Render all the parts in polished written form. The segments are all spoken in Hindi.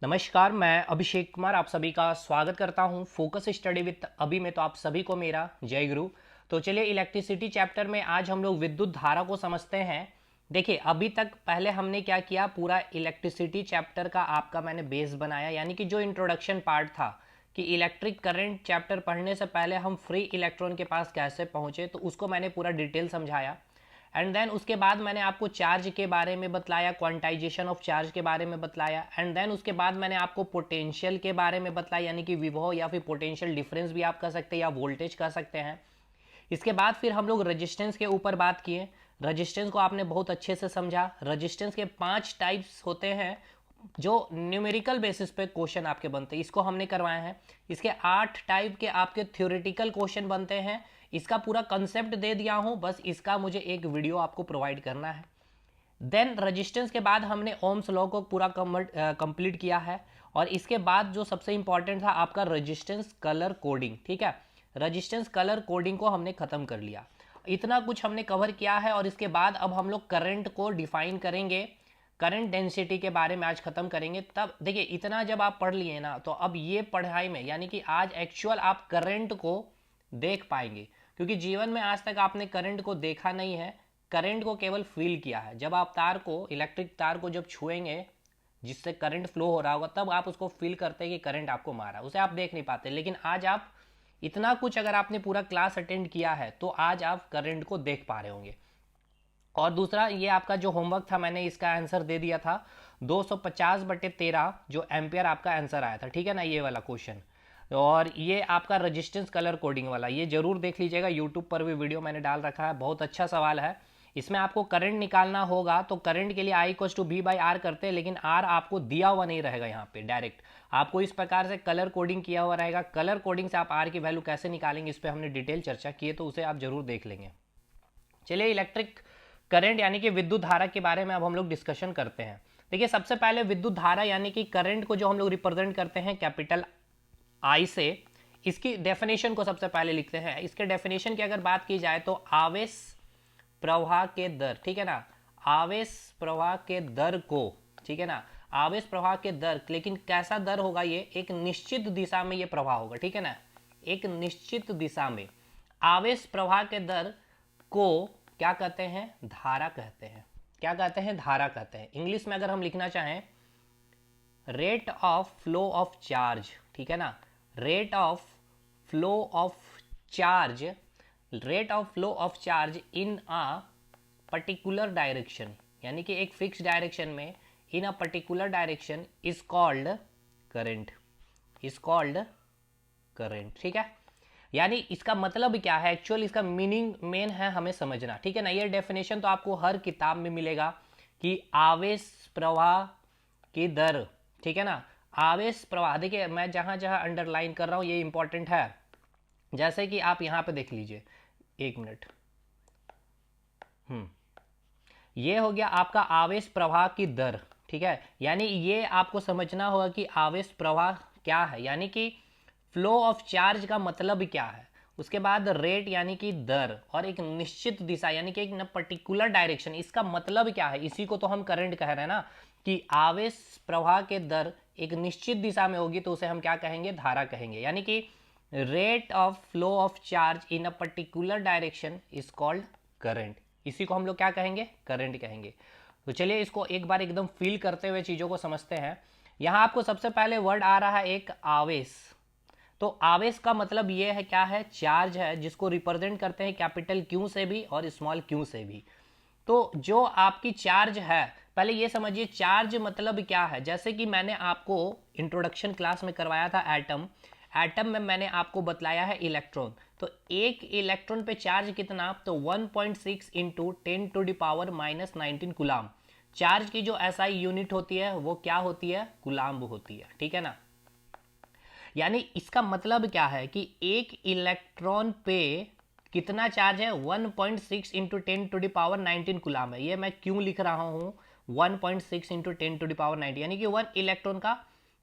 नमस्कार, मैं अभिषेक कुमार आप सभी का स्वागत करता हूं फोकस स्टडी विद अभी में। तो आप सभी को मेरा जय गुरु। तो चलिए इलेक्ट्रिसिटी चैप्टर में आज हम लोग विद्युत धारा को समझते हैं। देखिए अभी तक पहले हमने क्या किया, पूरा इलेक्ट्रिसिटी चैप्टर का आपका मैंने बेस बनाया, यानी कि जो इंट्रोडक्शन पार्ट था कि इलेक्ट्रिक करंट चैप्टर पढ़ने से पहले हम फ्री इलेक्ट्रॉन के पास कैसे पहुंचे, तो उसको मैंने पूरा डिटेल समझाया। एंड देन उसके बाद मैंने आपको चार्ज के बारे में बतलाया, क्वांटाइजेशन ऑफ चार्ज के बारे में बतलाया। एंड देन उसके बाद मैंने आपको पोटेंशियल के बारे में बतलाया, यानी कि विभव या फिर पोटेंशियल डिफरेंस भी आप कह सकते हैं या वोल्टेज कह सकते हैं। इसके बाद फिर हम लोग रेजिस्टेंस के ऊपर बात किए। रेजिस्टेंस को आपने बहुत अच्छे से समझा। रेजिस्टेंस के 5 टाइप्स होते हैं जो न्यूमेरिकल बेसिस पे क्वेश्चन आपके बनते हैं, इसको हमने करवाए हैं। इसके 8 टाइप के आपके थ्योरेटिकल क्वेश्चन बनते हैं। इसका पूरा कंसेप्ट दे दिया हूं, बस इसका मुझे एक वीडियो आपको प्रोवाइड करना है। देन रेजिस्टेंस के बाद हमने ओम्स लॉ को पूरा कंप्लीट किया है। और इसके बाद जो सबसे इंपॉर्टेंट था आपका रेजिस्टेंस कलर कोडिंग। ठीक है, रेजिस्टेंस कलर कोडिंग को हमने खत्म कर लिया। इतना कुछ हमने कवर किया है। और इसके बाद अब हम लोग करंट को डिफाइन करेंगे, करंट डेंसिटी के बारे में आज खत्म करेंगे। तब देखिए इतना जब आप पढ़ लिए ना, तो अब ये पढ़ाई में यानी कि आज एक्चुअल आप करंट को देख पाएंगे, क्योंकि जीवन में आज तक आपने करंट को देखा नहीं है, करंट को केवल फील किया है। जब आप तार को, इलेक्ट्रिक तार को जब छुएंगे जिससे करंट फ्लो हो रहा होगा, तब आप उसको फील करते हैं कि करंट आपको मारा, उसे आप देख नहीं पाते। लेकिन आज आप इतना कुछ अगर आपने पूरा क्लास अटेंड किया है तो आज आप करंट को देख पा रहे होंगे। और दूसरा ये आपका जो होमवर्क था, मैंने इसका आंसर दे दिया था 250/13 जो एम्पियर आपका आंसर आया था। ठीक है ना, ये वाला क्वेश्चन। और ये आपका रेजिस्टेंस कलर कोडिंग वाला, ये जरूर देख लीजिएगा, यूट्यूब पर भी वीडियो मैंने डाल रखा है, बहुत अच्छा सवाल है। इसमें आपको करंट निकालना होगा, तो करंट के लिए I = V/R करते हैं, लेकिन R आपको दिया हुआ नहीं रहेगा यहाँ पे डायरेक्ट, आपको इस प्रकार से कलर कोडिंग किया हुआ रहेगा। कलर कोडिंग से आप R की वैल्यू कैसे निकालेंगे इस पर हमने डिटेल चर्चा की है, तो उसे आप जरूर देख लेंगे। चलिए इलेक्ट्रिक करंट यानी कि विद्युत धारा के बारे में अब हम लोग डिस्कशन करते हैं। देखिए सबसे पहले विद्युत धारा यानी कि करंट को जो हम लोग रिप्रेजेंट करते हैं कैपिटल I से, इसकी डेफिनेशन को सबसे पहले लिखते हैं। इसके डेफिनेशन की अगर बात की जाए तो आवेश प्रवाह के दर, ठीक है ना, आवेश प्रवाह के दर को, ठीक है ना, आवेश प्रवाह के दर, लेकिन कैसा दर होगा, ये एक निश्चित दिशा में ये प्रवाह होगा। ठीक है ना, एक निश्चित दिशा में आवेश प्रवाह के दर को क्या कहते हैं, धारा कहते हैं। क्या कहते हैं, धारा कहते हैं। इंग्लिश में अगर हम लिखना चाहें, rate of flow of charge, ठीक है ना, rate of flow of charge, rate of flow of charge in a particular direction, यानी कि एक फिक्स डायरेक्शन में, in a particular direction is called current, is called current. ठीक है, यानी इसका मतलब क्या है, एक्चुअल इसका मीनिंग मेन है हमें समझना। ठीक है ना, ये डेफिनेशन तो आपको हर किताब में मिलेगा कि आवेश प्रवाह की दर, ठीक है ना, आवेश प्रवाह। देखिए मैं जहां जहां अंडरलाइन कर रहा हूं ये इंपॉर्टेंट है, जैसे कि आप यहां पे देख लीजिए, 1 मिनट। ये हो गया आपका आवेश प्रवाह की दर। ठीक है, यानी ये आपको समझना होगा कि आवेश प्रवाह क्या है, यानी कि फ्लो ऑफ चार्ज का मतलब क्या है। उसके बाद रेट यानी कि दर, और एक निश्चित दिशा यानी कि एक पर्टिकुलर डायरेक्शन, इसका मतलब क्या है, इसी को तो हम करंट कह रहे हैं ना, कि आवेश प्रवाह के दर एक निश्चित दिशा में होगी तो उसे हम क्या कहेंगे, धारा कहेंगे। यानी कि rate of flow of charge in a particular direction is called current, इसी को हम लोग क्या कहेंगे, करंट कहेंगे। तो चलिए इसको एक बार एकदम फील करते हुए चीज़ों को समझते हैं। यहाँ आपको सबसे पहले वर्ड आ रहा है एक आवेश। तो आवेश का मतलब ये है, क्या है, चार्ज है, जिसको रिप्रेजेंट करते हैं कैपिटल क्यू से भी और स्मॉल क्यू से भी। तो जो आपकी चार्ज है, पहले ये समझिए चार्ज मतलब क्या है। जैसे कि मैंने आपको इंट्रोडक्शन क्लास में करवाया था एटम, एटम में मैंने आपको बतलाया है इलेक्ट्रॉन। तो एक इलेक्ट्रॉन पे चार्ज कितना, तो 1.6 इंटू 10⁻⁻19 कूलाम। चार्ज की जो एसआई यूनिट होती है वो क्या होती है, कूलाम्ब होती है। ठीक है ना, यानी इसका मतलब क्या है कि एक इलेक्ट्रॉन पे कितना चार्ज है, 1.6 इंटू 10⁻19 कूलाम है। ये मैं क्यों लिख रहा हूँ 1.6 इंटू 10⁻19, यानी कि 1 इलेक्ट्रॉन का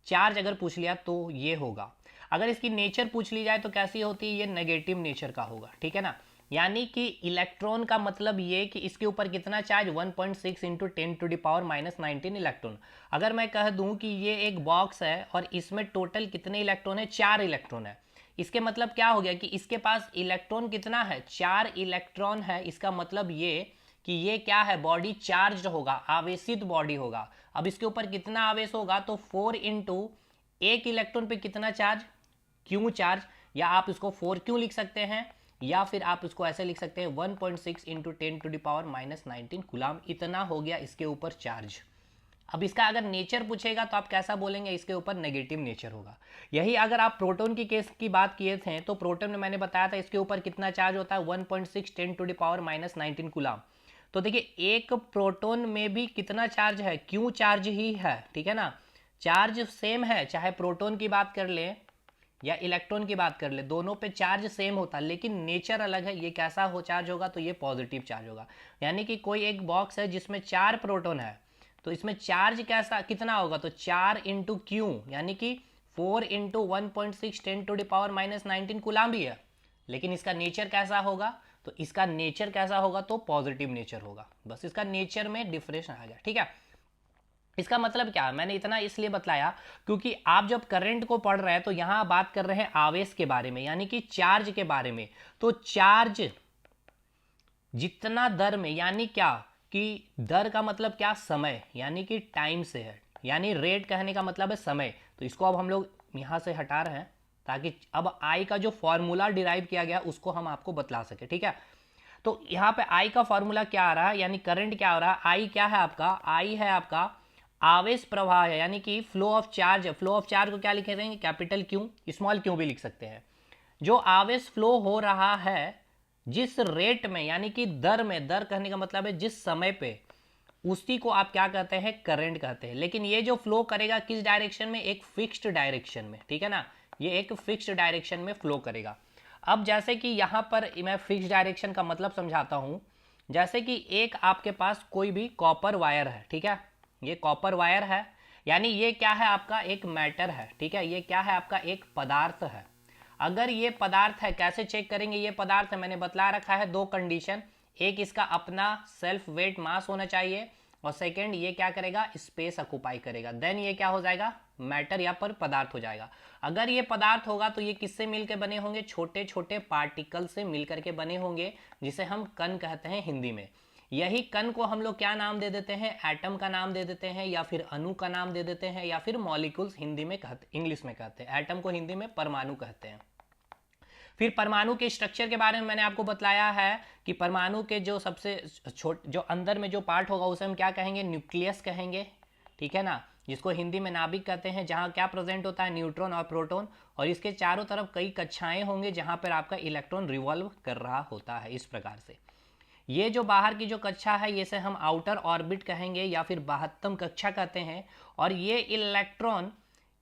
चार्ज अगर पूछ लिया तो ये होगा। अगर इसकी नेचर पूछ ली जाए तो कैसी होती है, ये नेगेटिव नेचर का होगा। ठीक है ना, यानी कि इलेक्ट्रॉन का मतलब ये कि इसके ऊपर कितना चार्ज 1.6 इंटू 10⁻⁻19 इलेक्ट्रॉन। अगर मैं कह दूं कि ये एक बॉक्स है और इसमें टोटल कितने इलेक्ट्रॉन है, 4 इलेक्ट्रॉन है, इसके मतलब क्या हो गया कि इसके पास इलेक्ट्रॉन कितना है, 4 इलेक्ट्रॉन है। इसका मतलब ये कि ये क्या है, बॉडी चार्ज होगा, आवेशित बॉडी होगा। अब इसके ऊपर कितना आवेश होगा, तो 4 इंटू एक इलेक्ट्रॉन पे कितना चार्ज, क्यू चार्ज, या आप इसको 4 क्यों लिख सकते हैं, या फिर आप इसको ऐसे लिख सकते हैं 1.6 इंटू 10⁻⁻19 कूलाम, इतना हो गया इसके ऊपर चार्ज। अब इसका अगर नेचर पूछेगा तो आप कैसा बोलेंगे, इसके ऊपर नेगेटिव नेचर होगा। यही अगर आप प्रोटॉन की केस की बात किए थे तो प्रोटॉन में मैंने बताया था इसके ऊपर कितना चार्ज होता है, 1.6 10⁻⁻19 कूलाम। तो देखिए एक प्रोटॉन में भी कितना चार्ज है, क्यू चार्ज ही है, ठीक है ना, चार्ज सेम है, चाहे प्रोटॉन की बात कर ले या इलेक्ट्रॉन की बात कर ले, दोनों पे चार्ज सेम होता है, लेकिन नेचर अलग है। ये कैसा हो चार्ज होगा, तो ये पॉजिटिव चार्ज होगा। यानी कि कोई एक बॉक्स है जिसमें 4 प्रोटॉन है, तो इसमें चार्ज कैसा कितना होगा, तो 4 इंटू क्यू, यानी कि 4 इंटू 1.6 10⁻⁻19 कूलाम भी है, लेकिन इसका नेचर कैसा होगा, तो इसका नेचर कैसा होगा, तो पॉजिटिव नेचर होगा। बस इसका नेचर में डिफरेंस आ गया, ठीक है। इसका मतलब क्या है, मैंने इतना इसलिए बतलाया क्योंकि आप जब करंट को पढ़ रहे हैं तो यहां बात कर रहे हैं आवेश के बारे में, यानी कि चार्ज के बारे में। तो चार्ज जितना दर में, यानी क्या कि दर का मतलब क्या, समय, यानी कि टाइम से है, यानी रेट कहने का मतलब है समय। तो इसको अब हम लोग यहां से हटा रहे हैं ताकि अब आई का जो फॉर्मूला डिराइव किया गया उसको हम आपको बतला सके, ठीक है। तो यहाँ पे आई का फॉर्मूला क्या आ रहा है, यानी करंट क्या हो रहा है, आई क्या है आपका, आई है आपका आवेश प्रवाह है, यानी कि फ्लो ऑफ चार्ज है। फ्लो ऑफ चार्ज को क्या लिखेंगे, कैपिटल क्यू, स्मॉल क्यू भी लिख सकते हैं। जो आवेश फ्लो हो रहा है जिस रेट में, यानी कि दर में, दर कहने का मतलब है जिस समय पे, उसी को आप क्या कहते हैं, करंट कहते हैं। लेकिन ये जो फ्लो करेगा किस डायरेक्शन में, एक फिक्स्ड डायरेक्शन में, ठीक है ना, ये एक फिक्स्ड डायरेक्शन में फ्लो करेगा। अब जैसे कि यहाँ पर मैं फिक्स्ड डायरेक्शन का मतलब समझाता हूँ। जैसे कि एक आपके पास कोई भी कॉपर वायर है, ठीक है, ये कॉपर वायर है, यानी ये क्या है आपका, एक मैटर है, ठीक है, ये क्या है आपका, एक पदार्थ है। अगर ये पदार्थ है, कैसे चेक करेंगे ये पदार्थ है, मैंने बतला रखा है 2 कंडीशन, एक इसका अपना सेल्फ वेट मास होना चाहिए, और सेकंड ये क्या करेगा, स्पेस ऑक्युपाई करेगा, देन ये क्या हो जाएगा, मैटर या पर पदार्थ हो जाएगा। अगर ये पदार्थ होगा तो ये किससे मिलकर बने होंगे, छोटे छोटे पार्टिकल से मिलकर के बने होंगे, जिसे हम कण कहते हैं हिंदी में। यही कण को हम लोग क्या नाम दे देते हैं, एटम का नाम दे देते हैं, या फिर अणु का नाम दे देते हैं, या फिर मॉलिक्यूल्स हिंदी में कहते, इंग्लिश में कहते हैं। एटम को हिंदी में परमाणु कहते हैं। फिर परमाणु के स्ट्रक्चर के बारे में मैंने आपको बतलाया है कि परमाणु के जो सबसे जो अंदर में जो पार्ट होगा उसे हम क्या कहेंगे, न्यूक्लियस कहेंगे, ठीक है ना, जिसको हिंदी में नाभिक कहते हैं, जहां क्या प्रेजेंट होता है, न्यूट्रॉन और प्रोटॉन, और इसके चारों तरफ कई कक्षाएं होंगे जहां पर आपका इलेक्ट्रॉन रिवॉल्व कर रहा होता है। इस प्रकार से ये जो बाहर की जो कक्षा है इसे हम आउटर ऑर्बिट कहेंगे या फिर बाहत्तम कक्षा कहते हैं, और ये इलेक्ट्रॉन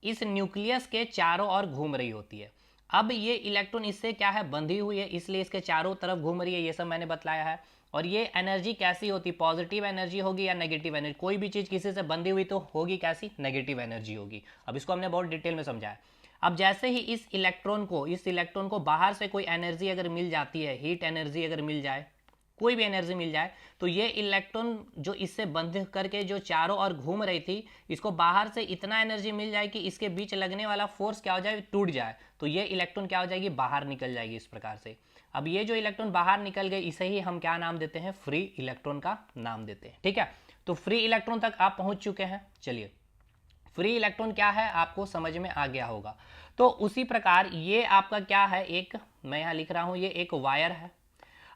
इस न्यूक्लियस के चारों ओर घूम रही होती है। अब ये इलेक्ट्रॉन इससे क्या है, बंधी हुई है, इसलिए इसके चारों तरफ घूम रही है, ये सब मैंने बतलाया है। और ये एनर्जी कैसी होती, पॉजिटिव एनर्जी होगी या नेगेटिव एनर्जी, कोई भी चीज़ किसी से बंधी हुई तो होगी कैसी, नेगेटिव एनर्जी होगी। अब इसको हमने बहुत डिटेल में समझाया। अब जैसे ही इस इलेक्ट्रॉन को बाहर से कोई एनर्जी अगर मिल जाती है, हीट एनर्जी अगर मिल जाए, कोई भी एनर्जी मिल जाए, तो ये इलेक्ट्रॉन जो इससे बंध करके जो चारों ओर घूम रही थी, इसको बाहर से इतना एनर्जी मिल जाए कि इसके बीच लगने वाला फोर्स क्या हो जाए, टूट जाए, तो ये इलेक्ट्रॉन क्या हो जाएगी, बाहर निकल जाएगी इस प्रकार से। अब ये जो इलेक्ट्रॉन बाहर निकल गए इसे ही हम क्या नाम देते हैं, फ्री इलेक्ट्रॉन का नाम देते हैं, ठीक है। तो फ्री इलेक्ट्रॉन तक आप पहुंच चुके हैं। चलिए, फ्री इलेक्ट्रॉन क्या है आपको समझ में आ गया होगा। तो उसी प्रकार ये आपका क्या है, एक मैं यहाँ लिख रहा हूँ, ये एक वायर है।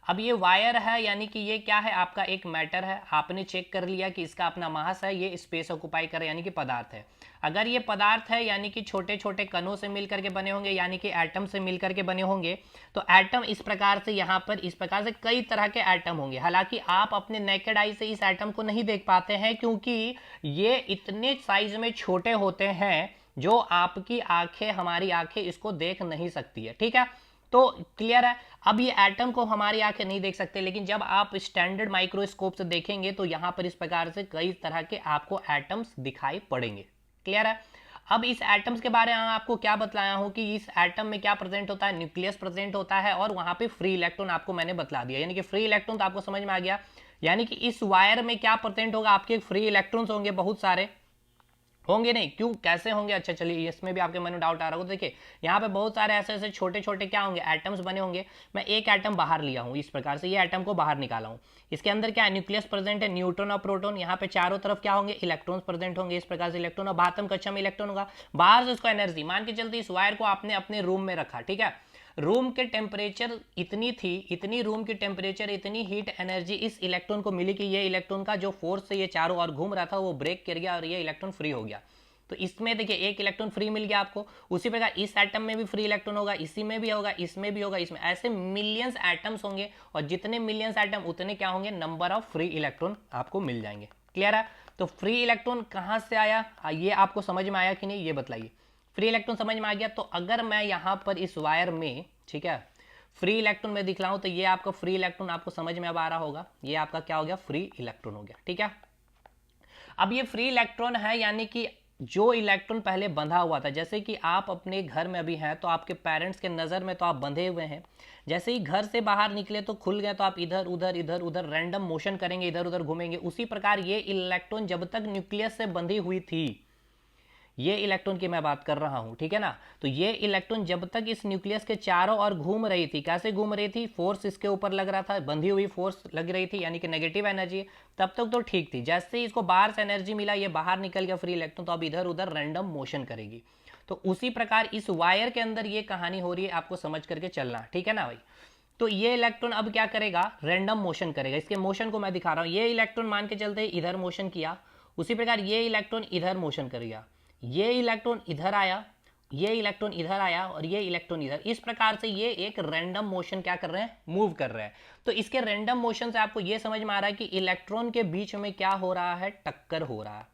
अब ये वायर है, यानी कि ये क्या है आपका, एक मैटर है। आपने चेक कर लिया कि इसका अपना मास है, ये स्पेस ऑक्युपाई करे, यानी कि पदार्थ है। अगर ये पदार्थ है यानी कि छोटे छोटे कणों से मिलकर के बने होंगे, यानी कि एटम से मिलकर के बने होंगे, तो एटम इस प्रकार से यहाँ पर इस प्रकार से कई तरह के एटम होंगे। हालांकि आप अपने नेकेड आई से इस एटम को नहीं देख पाते हैं, क्योंकि ये इतने साइज में छोटे होते हैं जो आपकी आंखें, हमारी आंखें इसको देख नहीं सकती है, ठीक है। तो क्लियर है। अब ये एटम को हमारी आंखें नहीं देख सकते, लेकिन जब आप स्टैंडर्ड माइक्रोस्कोप से देखेंगे तो यहां पर इस प्रकार से कई तरह के आपको एटम्स दिखाई पड़ेंगे। क्लियर है। अब इस एटम्स के बारे में आपको क्या बतलाया हूं कि इस एटम में क्या प्रेजेंट होता है, न्यूक्लियस प्रेजेंट होता है और वहां पे फ्री इलेक्ट्रॉन आपको मैंने बतला दिया, यानी कि फ्री इलेक्ट्रॉन तो आपको समझ में आ गया। यानी कि इस वायर में क्या प्रेजेंट होगा, आपके फ्री इलेक्ट्रॉन्स होंगे, बहुत सारे होंगे, नहीं क्यों, कैसे होंगे, अच्छा चलिए इसमें भी आपके मन में डाउट आ रहा होगा। देखिए यहाँ पे बहुत सारे ऐसे ऐसे छोटे छोटे क्या होंगे, एटम्स बने होंगे। मैं एक एटम बाहर लिया हूँ इस प्रकार से, ये एटम को बाहर निकाला हूँ। इसके अंदर क्या है, न्यूक्लियस प्रेजेंट है, न्यूट्रॉन और प्रोटॉन। यहाँ पे चारों तरफ क्या होंगे, इलेक्ट्रॉन्स प्रेजेंट होंगे, इस प्रकार से इलेक्ट्रॉन और बाहर कक्षा में इलेक्ट्रॉन होगा। बाहर से उसको एनर्जी मान के चलते इस वायर को आपने अपने रूम में रखा, ठीक है। रूम के टेम्परेचर इतनी थी, इतनी रूम की टेम्परेचर, इतनी हीट एनर्जी इस इलेक्ट्रॉन को मिली कि ये इलेक्ट्रॉन का जो फोर्स से ये चारों ओर घूम रहा था वो ब्रेक कर गया और ये इलेक्ट्रॉन फ्री हो गया। तो इसमें देखिए एक इलेक्ट्रॉन फ्री मिल गया आपको। उसी प्रकार इस एटम में भी फ्री इलेक्ट्रॉन होगा, इसी में भी होगा, इसमें भी होगा, इसमें, ऐसे मिलियंस एटम्स होंगे और जितने मिलियंस एटम उतने क्या होंगे, नंबर ऑफ फ्री इलेक्ट्रॉन आपको मिल जाएंगे। क्लियर है। तो फ्री इलेक्ट्रॉन कहां से आया, ये आपको समझ में आया कि नहीं, ये बताइए। फ्री इलेक्ट्रॉन समझ में आ गया। तो अगर मैं यहां पर इस वायर में, ठीक है, फ्री इलेक्ट्रॉन में दिखलाऊं तो ये आपका फ्री इलेक्ट्रॉन आपको समझ में अब आ रहा होगा, ये आपका क्या हो गया, फ्री इलेक्ट्रॉन हो गया, ठीक है। अब ये फ्री इलेक्ट्रॉन है, यानी कि जो इलेक्ट्रॉन पहले बंधा हुआ था, जैसे कि आप अपने घर में अभी हैं तो आपके पेरेंट्स के नज़र में तो आप बंधे हुए हैं, जैसे ही घर से बाहर निकले तो खुल गए तो आप इधर उधर इधर उधर रैंडम मोशन करेंगे, इधर उधर घूमेंगे। उसी प्रकार ये इलेक्ट्रॉन जब तक न्यूक्लियस से बंधी हुई थी, ये इलेक्ट्रॉन की मैं बात कर रहा हूं, ठीक है ना। तो ये इलेक्ट्रॉन जब तक इस न्यूक्लियस के चारों ओर घूम रही थी, कैसे घूम रही थी, फोर्स इसके ऊपर लग रहा था, बंधी हुई फोर्स लग रही थी, यानी कि नेगेटिव एनर्जी, तब तक तो ठीक थी। जैसे ही इसको बाहर से एनर्जी मिला, ये बाहर निकल गया फ्री इलेक्ट्रॉन, तो अब इधर उधर रैंडम मोशन करेगी। तो उसी प्रकार इस वायर के अंदर ये कहानी हो रही है, आपको समझ करके चलना, ठीक है ना भाई। तो ये इलेक्ट्रॉन अब क्या करेगा, रैंडम मोशन करेगा। इसके मोशन को मैं दिखा रहा हूं। ये इलेक्ट्रॉन मान के चलते इधर मोशन किया, उसी प्रकार ये इलेक्ट्रॉन इधर मोशन करेगा, ये इलेक्ट्रॉन इधर आया, ये इलेक्ट्रॉन इधर आया और ये इलेक्ट्रॉन इधर। इस प्रकार से ये एक रैंडम मोशन क्या कर रहे हैं, मूव कर रहे हैं। तो इसके रैंडम मोशन से आपको ये समझ में आ रहा है कि इलेक्ट्रॉन के बीच में क्या हो रहा है, टक्कर हो रहा है।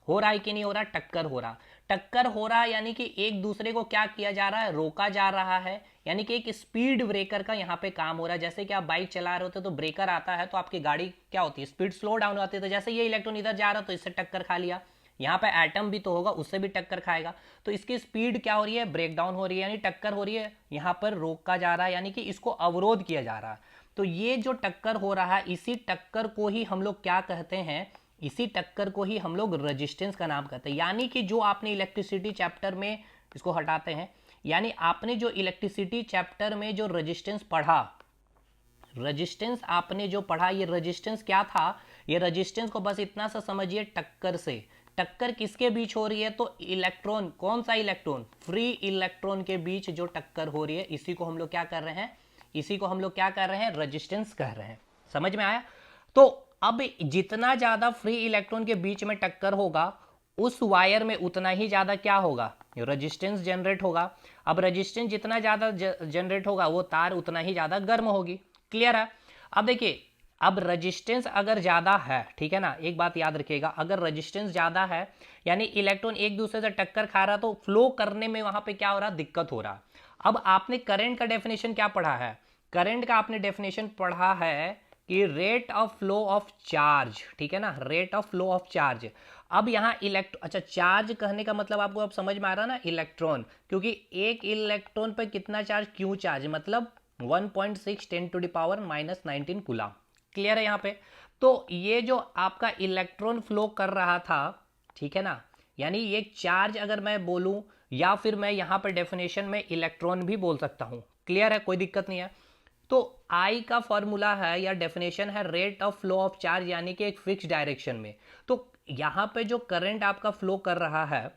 हो रहा है कि नहीं हो रहा, टक्कर हो रहा, टक्कर हो रहा है, यानी कि एक दूसरे को क्या किया जा रहा है, रोका जा रहा है। यानी कि एक स्पीड ब्रेकर का यहाँ पे काम हो रहा है। जैसे कि आप बाइक चला रहे होते तो ब्रेकर आता है तो आपकी गाड़ी क्या होती है, स्पीड स्लो डाउन होती है। तो जैसे ये इलेक्ट्रॉन इधर जा रहा है तो इससे टक्कर खा लिया, यहाँ पे एटम भी तो होगा, उससे भी टक्कर खाएगा। तो इसकी स्पीड क्या हो रही है, ब्रेक डाउन हो रही है, यानी टक्कर हो रही है, यहाँ पर रोका जा रहा है, यानी कि इसको अवरोध किया जा रहा है। तो ये जो टक्कर हो रहा है, इसी टक्कर को ही हम लोग क्या कहते हैं, इसी टक्कर को ही हम लोग रेजिस्टेंस का नाम कहते हैं। यानी कि जो आपने इलेक्ट्रिसिटी चैप्टर में, इसको हटाते हैं, यानी आपने जो इलेक्ट्रिसिटी चैप्टर में जो रेजिस्टेंस पढ़ा, रेजिस्टेंस आपने जो पढ़ा, ये रेजिस्टेंस क्या था, ये रेजिस्टेंस को बस इतना सा समझिए, टक्कर से, टक्कर किसके बीच हो रही है, तो इलेक्ट्रॉन, कौन सा इलेक्ट्रॉन, फ्री इलेक्ट्रॉन के बीच जो टक्कर हो रही है, इसी को हम लोग क्या कर रहे हैं, इसी को हम लोग क्या कर रहे हैं, रेजिस्टेंस कह रहे हैं। समझ में आया। तो अब जितना ज्यादा फ्री इलेक्ट्रॉन के बीच में टक्कर होगा, उस वायर में उतना ही ज्यादा क्या होगा, रेजिस्टेंस जनरेट होगा। अब रेजिस्टेंस जितना ज्यादा जनरेट होगा, वो तार उतना ही ज्यादा गर्म होगी। क्लियर है। अब देखिए, अब रेजिस्टेंस अगर ज़्यादा है, ठीक है ना, एक बात याद रखिएगा, अगर रेजिस्टेंस ज़्यादा है यानी इलेक्ट्रॉन एक दूसरे से टक्कर खा रहा, तो फ्लो करने में वहाँ पे क्या हो रहा, दिक्कत हो रहा। अब आपने करंट का डेफिनेशन क्या पढ़ा है, करंट का आपने डेफिनेशन पढ़ा है कि rate of flow of charge, ठीक है ना, rate of flow of charge. अब यहाँ अच्छा, चार्ज कहने का मतलब आपको अब समझ में आ रहा ना, इलेक्ट्रॉन, क्योंकि एक इलेक्ट्रॉन पर कितना चार्ज, क्यू चार्ज, मतलब 1.6 10⁻⁻19 कूलम। क्लियर है यहाँ पे। तो ये जो आपका इलेक्ट्रॉन फ्लो कर रहा था, ठीक है ना, यानी ये चार्ज अगर मैं बोलूं, या फिर मैं यहाँ पर डेफिनेशन में इलेक्ट्रॉन भी बोल सकता हूं। क्लियर है, कोई दिक्कत नहीं है। तो आई का फॉर्मूला है या डेफिनेशन है rate of flow of charge, यानी कि एक फिक्स डायरेक्शन में। तो यहाँ पे जो करंट आपका फ्लो कर रहा है,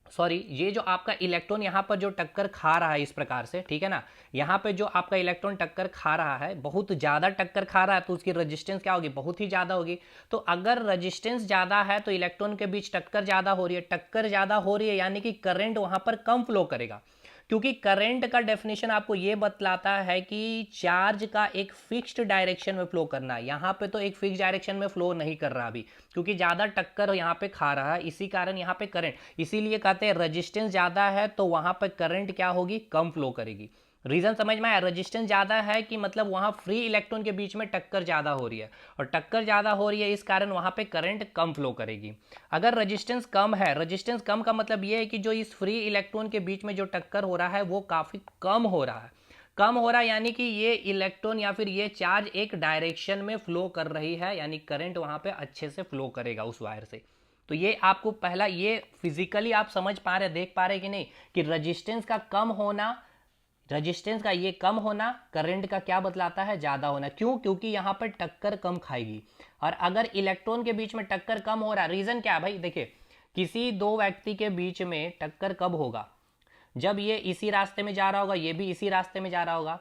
सॉरी, ये जो आपका इलेक्ट्रॉन यहाँ पर जो टक्कर खा रहा है इस प्रकार से, ठीक है ना, यहाँ पे जो आपका इलेक्ट्रॉन टक्कर खा रहा है, बहुत ज़्यादा टक्कर खा रहा है, तो उसकी रेजिस्टेंस क्या होगी, बहुत ही ज़्यादा होगी। तो अगर रेजिस्टेंस ज़्यादा है तो इलेक्ट्रॉन के बीच टक्कर ज़्यादा हो रही है, टक्कर ज़्यादा हो रही है, यानी कि करंट वहाँ पर कम फ्लो करेगा। क्योंकि करंट का डेफिनेशन आपको ये बतलाता है कि चार्ज का एक फिक्स्ड डायरेक्शन में फ्लो करना है। यहाँ पे तो एक फिक्स डायरेक्शन में फ्लो नहीं कर रहा अभी, क्योंकि ज़्यादा टक्कर यहाँ पे खा रहा है, इसी कारण यहाँ पे करंट, इसीलिए कहते हैं रेजिस्टेंस ज़्यादा है तो वहाँ पे करंट क्या होगी, कम फ्लो करेगी। रीजन समझ में आया? रेजिस्टेंस ज़्यादा है कि मतलब वहाँ फ्री इलेक्ट्रॉन के बीच में टक्कर ज़्यादा हो रही है, और टक्कर ज़्यादा हो रही है इस कारण वहाँ पे करंट कम फ्लो करेगी। अगर रेजिस्टेंस कम है, रेजिस्टेंस कम का मतलब ये है कि जो इस फ्री इलेक्ट्रॉन के बीच में जो टक्कर हो रहा है वो काफ़ी कम हो रहा है। कम हो रहा है यानी कि ये इलेक्ट्रॉन या फिर ये चार्ज एक डायरेक्शन में फ्लो कर रही है, यानी करंट वहाँ पे अच्छे से फ्लो करेगा उस वायर से। तो ये आपको पहला, ये फिजिकली आप समझ पा रहे, देख पा रहे कि नहीं, कि रेजिस्टेंस का कम होना, रेजिस्टेंस का ये कम होना करंट का क्या बतलाता है? ज़्यादा होना। क्यों? क्योंकि यहाँ पर टक्कर कम खाएगी। और अगर इलेक्ट्रॉन के बीच में टक्कर कम हो रहा, रीज़न क्या है भाई? देखिए, किसी दो व्यक्ति के बीच में टक्कर कब होगा? जब ये इसी रास्ते में जा रहा होगा, ये भी इसी रास्ते में जा रहा होगा।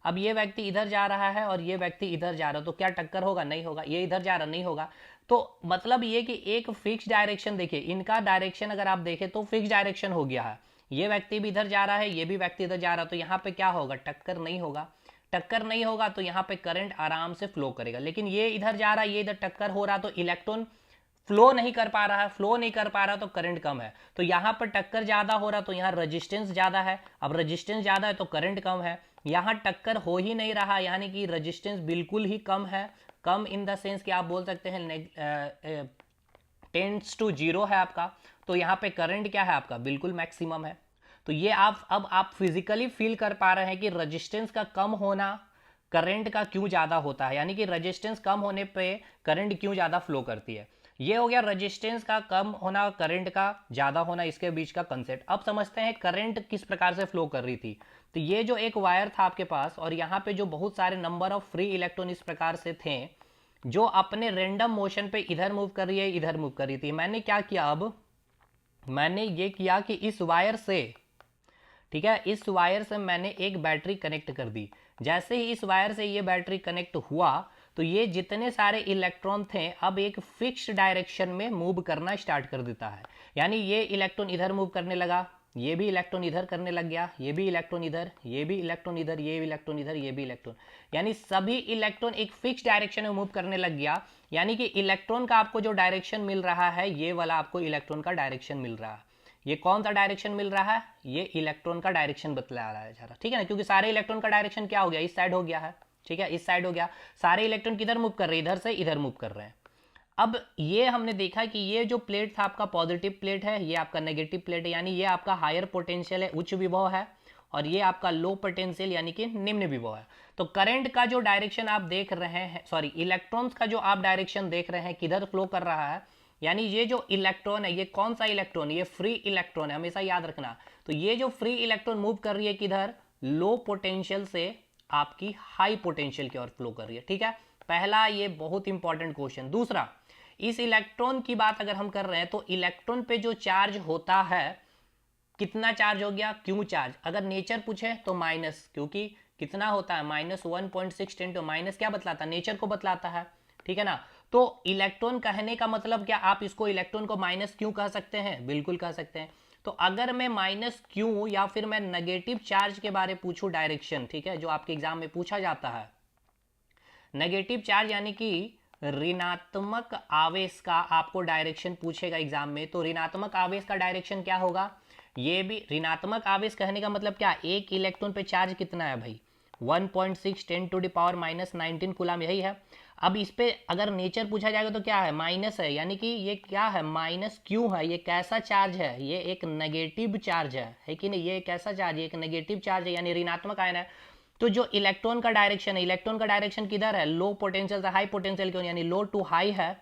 अब ये व्यक्ति इधर जा रहा है और ये व्यक्ति इधर जा रहा है, तो क्या टक्कर होगा? नहीं होगा। ये इधर जा रहा, नहीं होगा। तो मतलब ये कि एक फिक्स डायरेक्शन, देखिए इनका डायरेक्शन अगर आप देखें तो फिक्स डायरेक्शन हो गया है। ये व्यक्ति भी इधर जा रहा है, ये भी व्यक्ति इधर जा रहा है, तो यहाँ पे क्या होगा? टक्कर नहीं होगा। टक्कर नहीं होगा तो यहाँ पे करंट आराम से फ्लो करेगा। लेकिन ये इधर जा रहा है, ये इधर टक्कर हो रहा, तो इलेक्ट्रॉन फ्लो नहीं कर पा रहा है, फ्लो नहीं कर पा रहा तो करंट कम है। तो यहाँ पर टक्कर ज़्यादा हो रहा तो यहाँ रेजिस्टेंस ज़्यादा है। अब रेजिस्टेंस ज़्यादा है तो करंट कम है। यहाँ टक्कर हो ही नहीं रहा, यानी कि रेजिस्टेंस बिल्कुल ही कम है। कम इन द सेंस कि आप बोल सकते हैं टेंड्स टू जीरो है आपका। तो यहाँ पे करंट क्या है आपका? बिल्कुल मैक्सिमम है। तो ये अब आप फिजिकली फील कर पा रहे हैं कि रेजिस्टेंस का कम होना करंट का क्यों ज़्यादा होता है, यानी कि रेजिस्टेंस कम होने पे करंट क्यों ज़्यादा फ्लो करती है। ये हो गया रेजिस्टेंस का कम होना, करंट का ज़्यादा होना, इसके बीच का कंसेप्ट। अब समझते हैं करंट किस प्रकार से फ्लो कर रही थी। तो ये जो एक वायर था आपके पास, और यहाँ पे जो बहुत सारे नंबर ऑफ फ्री इलेक्ट्रॉन इस प्रकार से थे जो अपने रेंडम मोशन पे इधर मूव कर रही है, इधर मूव कर रही थी। मैंने क्या किया, अब मैंने ये किया कि इस वायर से, ठीक है, इस वायर से मैंने एक बैटरी कनेक्ट कर दी। जैसे ही इस वायर से ये बैटरी कनेक्ट हुआ तो ये जितने सारे इलेक्ट्रॉन थे अब एक फिक्स्ड डायरेक्शन में मूव करना स्टार्ट कर देता है। यानी ये इलेक्ट्रॉन इधर मूव करने लगा, ये भी इलेक्ट्रॉन इधर करने लग गया, ये भी इलेक्ट्रॉन इधर, ये भी इलेक्ट्रॉन इधर, ये भी इलेक्ट्रॉन इधर, ये भी इलेक्ट्रॉन, यानी सभी इलेक्ट्रॉन एक फिक्स डायरेक्शन में मूव करने लग गया। यानी कि इलेक्ट्रॉन का आपको जो डायरेक्शन मिल रहा है, ये वाला आपको इलेक्ट्रॉन का डायरेक्शन मिल रहा है। ये कौन सा डायरेक्शन मिल रहा है? ये इलेक्ट्रॉन का डायरेक्शन बतला रहा है जरा, ठीक है ना, क्योंकि सारे इलेक्ट्रॉन का डायरेक्शन क्या हो गया? इस साइड हो गया है, ठीक है, इस साइड हो गया। सारे इलेक्ट्रॉन किधर मूव कर रहे हैं? इधर से इधर मूव कर रहे हैं। अब ये हमने देखा कि ये जो प्लेट था आपका पॉजिटिव प्लेट है, ये आपका नेगेटिव प्लेट है, यानी ये आपका हायर पोटेंशियल है, उच्च विभव है, और ये आपका लो पोटेंशियल यानी कि निम्न विभव है। तो करंट का जो डायरेक्शन आप देख रहे हैं, सॉरी, इलेक्ट्रॉन्स का जो आप डायरेक्शन देख रहे हैं किधर फ्लो कर रहा है, यानी ये जो इलेक्ट्रॉन है, ये कौन सा इलेक्ट्रॉन? ये फ्री इलेक्ट्रॉन है, हमेशा याद रखना। तो ये जो फ्री इलेक्ट्रॉन मूव कर रही है किधर? लो पोटेंशियल से आपकी हाई पोटेंशियल की ओर फ्लो कर रही है, ठीक है। पहला ये बहुत इंपॉर्टेंट क्वेश्चन। दूसरा, इस इलेक्ट्रॉन की बात अगर हम कर रहे हैं तो इलेक्ट्रॉन पे जो चार्ज होता है, कितना चार्ज हो गया? Q charge. अगर नेचर पूछे तो माइनस, क्योंकि कितना होता है? -1.6 10 माइनस क्या बतलाता है? नेचर को बतलाता है, ठीक है ना। तो इलेक्ट्रॉन कहने का मतलब क्या, आप इसको इलेक्ट्रॉन को माइनस क्यू कह सकते हैं? बिल्कुल कह सकते हैं। तो अगर मैं माइनस क्यू या फिर मैं नेगेटिव चार्ज के बारे पूछूं डायरेक्शन, ठीक है, जो आपके एग्जाम में पूछा जाता है, नेगेटिव चार्ज यानी कि ऋणात्मक आवेश का आपको डायरेक्शन पूछेगा एग्जाम में, तो ऋणात्मक आवेश का डायरेक्शन क्या होगा? ये भी ऋणात्मक आवेश कहने का मतलब क्या? एक इलेक्ट्रॉन पे चार्ज कितना है भाई? 1.6 10⁻⁻19 कूलम, यही है। अब इस पे अगर नेचर पूछा जाएगा तो क्या है? माइनस है, यानी कि ये क्या है? माइनस क्यू है। ये कैसा चार्ज है? ये एक नेगेटिव चार्ज है कि नहीं? ये कैसा चार्ज है? एक नेगेटिव चार्ज है, यानी ऋणात्मक आयन है। तो जो इलेक्ट्रॉन का डायरेक्शन है, इलेक्ट्रॉन का डायरेक्शन किधर है? लो पोटेंशियल से हाई पोटेंशियल की ओर, यानी लो टू हाई है,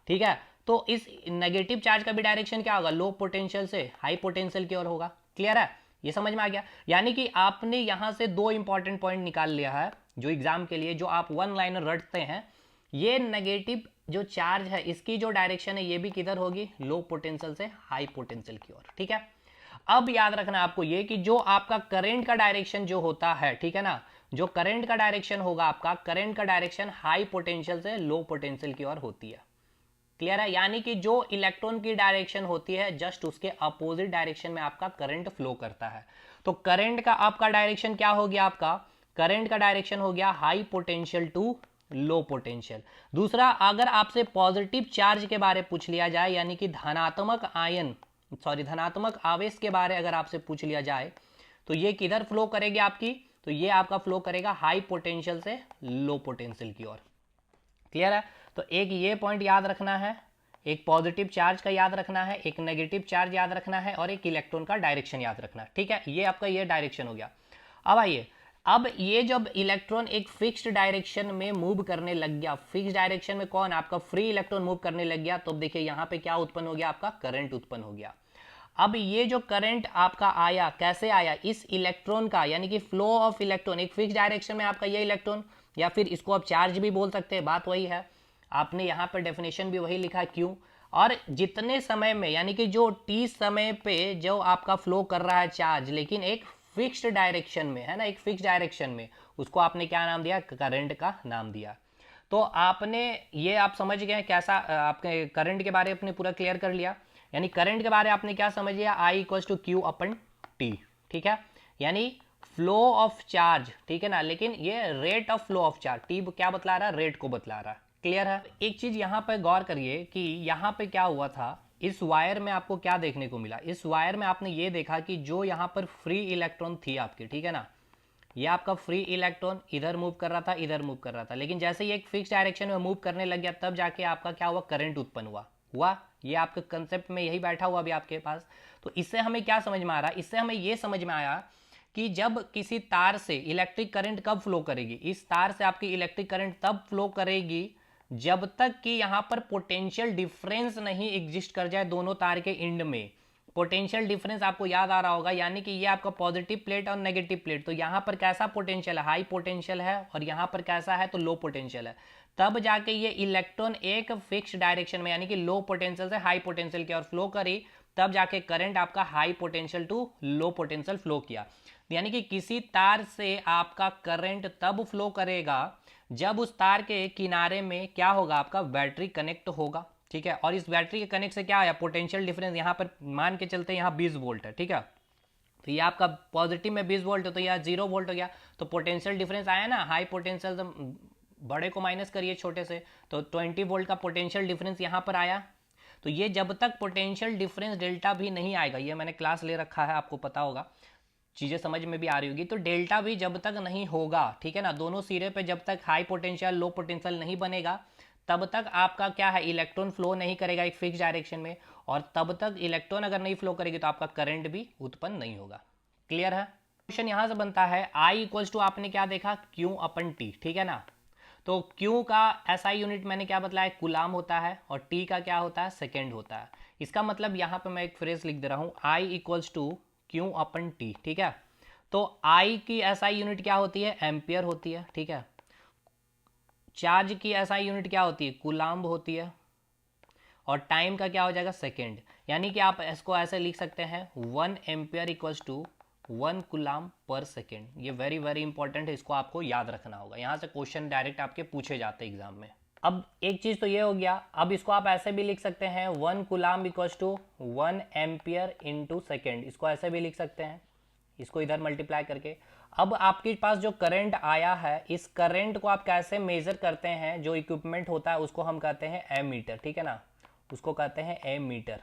ठीक है। तो इस नेगेटिव चार्ज का भी डायरेक्शन क्या होगा? लो पोटेंशियल से हाई पोटेंशियल की ओर होगा। क्लियर है? ये समझ में आ गया। यानी कि आपने यहां से दो इंपॉर्टेंट पॉइंट निकाल लिया है जो एग्जाम के लिए, जो आप वन लाइनर रटते हैं। ये नेगेटिव जो चार्ज है इसकी जो डायरेक्शन है ये भी किधर होगी? लो पोटेंशियल से हाई पोटेंशियल की ओर, ठीक है। अब याद रखना आपको ये कि जो आपका करंट का डायरेक्शन जो होता है, ठीक है ना, जो करंट का डायरेक्शन होगा आपका, करंट का डायरेक्शन हाई पोटेंशियल से लो पोटेंशियल की ओर होती है। क्लियर है? यानी कि जो इलेक्ट्रॉन की डायरेक्शन होती है जस्ट उसके अपोजिट डायरेक्शन में आपका करंट फ्लो करता है। तो करंट का आपका डायरेक्शन क्या हो गया? आपका करंट का डायरेक्शन हो गया high potential to low potential. दूसरा, अगर आपसे पॉजिटिव चार्ज के बारे पूछ लिया जाए, यानी कि धनात्मक आयन, सॉरी, धनात्मक आवेश के बारे अगर आपसे पूछ लिया जाए, तो ये किधर फ्लो करेगी आपकी, तो ये आपका फ्लो करेगा हाई पोटेंशियल से लो पोटेंशियल की ओर। क्लियर है? तो एक ये पॉइंट याद रखना है, एक पॉजिटिव चार्ज का याद रखना है, एक नेगेटिव चार्ज याद रखना है, और एक इलेक्ट्रॉन का डायरेक्शन याद रखना है। ठीक है, ये आपका ये डायरेक्शन हो गया। अब आइए, अब ये जब इलेक्ट्रॉन एक फिक्स्ड डायरेक्शन में मूव करने लग गया, फिक्स्ड डायरेक्शन में कौन, आपका फ्री इलेक्ट्रॉन मूव करने लग गया, तो देखिए यहाँ पे क्या उत्पन्न हो गया, आपका करंट उत्पन्न हो गया। अब ये जो करंट आपका आया, कैसे आया, इस इलेक्ट्रॉन का, यानी कि फ्लो ऑफ इलेक्ट्रॉन, एक फिक्स डायरेक्शन में आपका ये इलेक्ट्रॉन, या फिर इसको आप चार्ज भी बोल सकते हैं, बात वही है, आपने यहाँ पर डेफिनेशन भी वही लिखा, क्यों, और जितने समय में, यानी कि जो टी समय पे जो आपका फ्लो कर रहा है चार्ज, लेकिन एक फिक्स्ड डायरेक्शन में है ना, एक फिक्स डायरेक्शन में, उसको आपने क्या नाम दिया, करंट का नाम दिया। तो आपने ये आप समझ गए कैसा, आपके करंट के बारे में आपने पूरा क्लियर कर लिया, यानी करंट के बारे में आपने क्या समझ लिया, I equals to Q upon T. ठीक है, यानी फ्लो ऑफ चार्ज, ठीक है ना, लेकिन ये rate of flow of charge, T क्या बतला रहा है, रेट को बतला रहा है। क्लियर है? एक चीज यहाँ पर गौर करिए कि यहाँ पे क्या हुआ था, इस वायर में आपको क्या देखने को मिला, इस वायर में आपने ये देखा कि जो यहाँ पर फ्री इलेक्ट्रॉन थी आपकी, ठीक है ना, ये आपका फ्री इलेक्ट्रॉन इधर मूव कर रहा था, इधर मूव कर रहा था, लेकिन जैसे ये एक फिक्स डायरेक्शन में मूव करने लग गया, तब जाके आपका क्या हुआ, करंट उत्पन्न हुआ। ये आपके कंसेप्ट में यही बैठा हुआ अभी आपके पास। तो इससे हमें क्या समझ में आ रहा है, इससे हमें ये समझ में आया कि जब किसी तार से इलेक्ट्रिक करंट कब फ्लो करेगी, इस तार से आपकी इलेक्ट्रिक करंट तब फ्लो करेगी जब तक कि यहां पर पोटेंशियल डिफरेंस नहीं एग्जिस्ट कर जाए दोनों तार के एंड में। पोटेंशियल डिफरेंस आपको याद आ रहा होगा, यानी कि ये आपका पॉजिटिव प्लेट और नेगेटिव प्लेट, तो यहां पर कैसा पोटेंशियल है, हाई पोटेंशियल है, और यहां पर कैसा है, तो लो पोटेंशियल है। तब जाके ये इलेक्ट्रॉन एक फिक्स डायरेक्शन में, यानी कि लो पोटेंशियल से हाई पोटेंशियल की ओर फ्लो करी, तब जाके करंट आपका high potential to low potential flow किया। यानी कि किसी तार से आपका करंट तब फ्लो करेगा जब उस तार के किनारे में क्या होगा, आपका बैटरी कनेक्ट होगा। ठीक है, और इस बैटरी के कनेक्ट से क्या आया, पोटेंशियल डिफरेंस, यहाँ पर मान के चलते हैं यहाँ 20 वोल्ट है। ठीक है, तो ये आपका पॉजिटिव में 20 वोल्ट है, तो यहाँ 0 वोल्ट हो गया, तो पोटेंशियल डिफरेंस आया ना, हाई पोटेंशियल तो बड़े को माइनस करिए छोटे से, तो 20 वोल्ट का पोटेंशियल डिफरेंस यहाँ पर आया। तो ये जब तक पोटेंशियल डिफरेंस डेल्टा भी नहीं आएगा, ये मैंने क्लास ले रखा है, आपको पता होगा, चीज़ें समझ में भी आ रही होगी, तो डेल्टा भी जब तक नहीं होगा, ठीक है ना, दोनों सिरे पे जब तक हाई पोटेंशियल लो पोटेंशियल नहीं बनेगा, तब तक आपका क्या है, इलेक्ट्रॉन फ्लो नहीं करेगा एक फिक्स डायरेक्शन में, और तब तक इलेक्ट्रॉन अगर नहीं फ्लो करेगी तो आपका करंट भी उत्पन्न नहीं होगा। क्लियर है? क्वेश्चन यहां से बनता है, I इक्वल्स टू आपने क्या देखा, Q अपन T, ठीक है ना, तो Q का SI यूनिट मैंने क्या बतलाया, कुलाम होता है, और T का क्या होता है, सेकेंड होता है। इसका मतलब यहाँ पे मैं एक फ्रेज लिख दे रहा हूँ, I equals to Q upon T, ठीक है, तो I की SI यूनिट क्या होती है, एम्पियर होती है। ठीक है, चार्ज की SI यूनिट क्या होती है, कुलाम्ब होती है, और टाइम का क्या हो जाएगा, सेकेंड। यानी कि आप इसको ऐसे लिख सकते हैं, 1 एम्पियर इक्वल्स टू 1 कुलाम पर सेकेंड। ये वेरी वेरी इंपॉर्टेंट है, इसको आपको याद रखना होगा, यहाँ से क्वेश्चन डायरेक्ट आपके पूछे जाते हैं एग्जाम में। अब एक चीज़ तो ये हो गया, अब इसको आप ऐसे भी लिख सकते हैं, 1 coulomb equals to 1 ampere into second, इसको ऐसे भी लिख सकते हैं, इसको इधर मल्टीप्लाई करके। अब आपके पास जो करंट आया है, इस करंट को आप कैसे मेजर करते हैं, जो इक्विपमेंट होता है उसको हम कहते हैं एमीटर, ठीक है ना, उसको कहते हैं एमीटर।